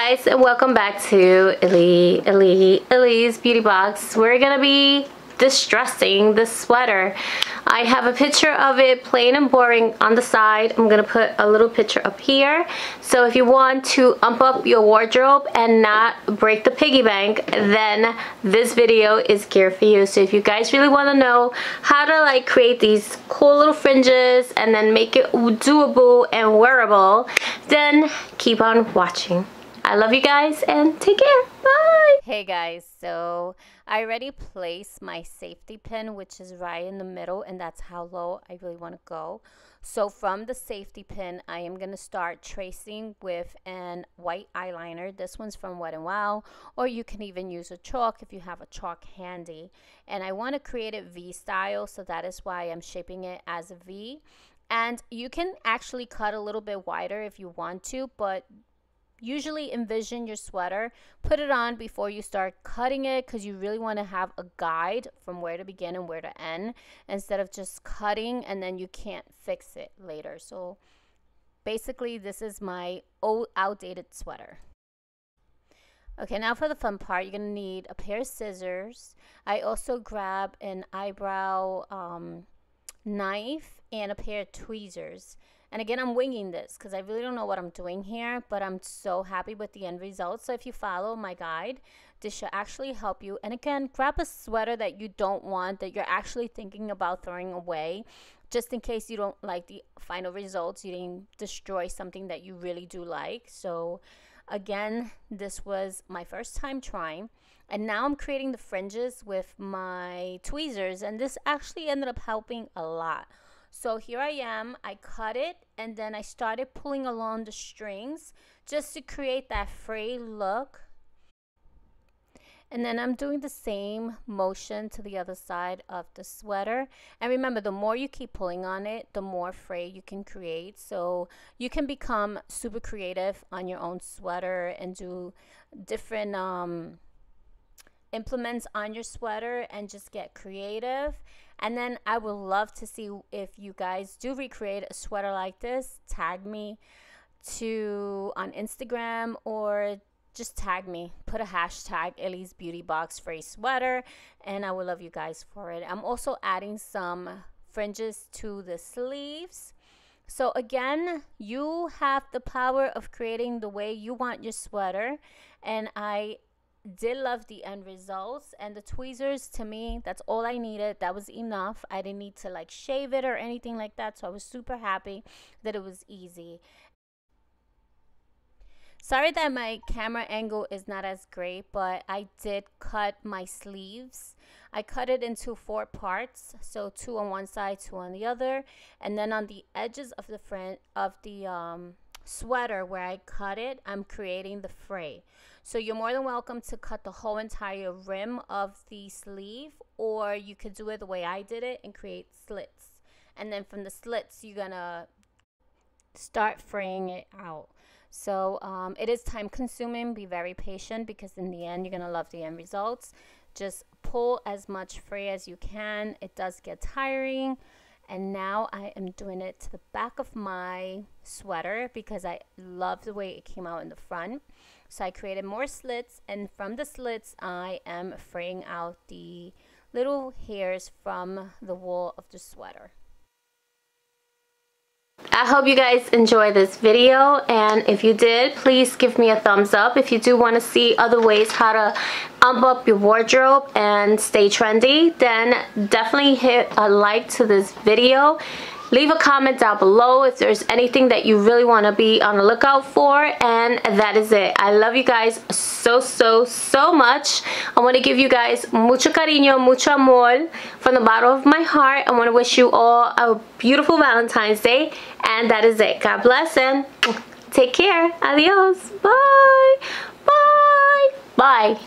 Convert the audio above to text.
guys, and welcome back to Ili's Beauty Box. We're gonna be distressing this sweater. I have a picture of it plain and boring on the side. I'm gonna put a little picture up here. So if you want to ump up your wardrobe and not break the piggy bank, then this video is geared for you. So if you guys really want to know how to like create these cool little fringes and then make it doable and wearable, then keep on watching. I love you guys and take care. Bye. Hey guys, so I already placed my safety pin, which is right in the middle, and that's how low I really want to go. So from the safety pin, I am going to start tracing with an white eyeliner. This one's from Wet n Wild, or you can even use a chalk if you have a chalk handy. And I want to create it V style, so that is why I'm shaping it as a V. And you can actually cut a little bit wider if you want to, but usually envision your sweater, put it on before you start cutting it, because you really want to have a guide from where to begin and where to end, instead of just cutting and then you can't fix it later. So basically this is my old outdated sweater. Okay, now for the fun part, you're gonna need a pair of scissors. I also grab an eyebrow knife and a pair of tweezers. And again, I'm winging this because I really don't know what I'm doing here, but I'm so happy with the end result. So if you follow my guide, this should actually help you. And again, grab a sweater that you don't want, that you're actually thinking about throwing away, just in case you don't like the final results. You didn't destroy something that you really do like. So again, this was my first time trying. And now I'm creating the fringes with my tweezers, and this actually ended up helping a lot. So here I am, I cut it, and then I started pulling along the strings just to create that fray look. And then I'm doing the same motion to the other side of the sweater. And remember, the more you keep pulling on it, the more fray you can create. So you can become super creative on your own sweater and do different implements on your sweater and just get creative. And then I would love to see if you guys do recreate a sweater like this. Tag me on Instagram, or just tag me, put a hashtag ilibeautybox Fray sweater, and I would love you guys for it. I'm also adding some fringes to the sleeves. So again, you have the power of creating the way you want your sweater, and I did love the end results. And the tweezers, to me, that's all I needed. That was enough. I didn't need to like shave it or anything like that, so I was super happy that it was easy. Sorry that my camera angle is not as great, but I did cut my sleeves. I cut it into 4 parts, so 2 on one side, 2 on the other, and then on the edges of the front of the sweater where I cut it, I'm creating the fray. So you're more than welcome to cut the whole entire rim of the sleeve, or you could do it the way I did it and create slits. And then from the slits, you're gonna start fraying it out. So it is time consuming. Be very patient, because in the end, you're gonna love the end results. Just pull as much fray as you can. It does get tiring. And now I am doing it to the back of my sweater because I love the way it came out in the front. So I created more slits, and from the slits I am fraying out the little hairs from the wool of the sweater. I hope you guys enjoyed this video, and if you did, please give me a thumbs up. If you do want to see other ways how to ump up your wardrobe and stay trendy, then definitely hit a like to this video. Leave a comment down below if there's anything that you really want to be on the lookout for, and that is it. I love you guys so much. I want to give you guys mucho cariño, mucho amor from the bottom of my heart. I want to wish you all a beautiful Valentine's Day, and that is it. God bless and take care. Adios. Bye. Bye. Bye.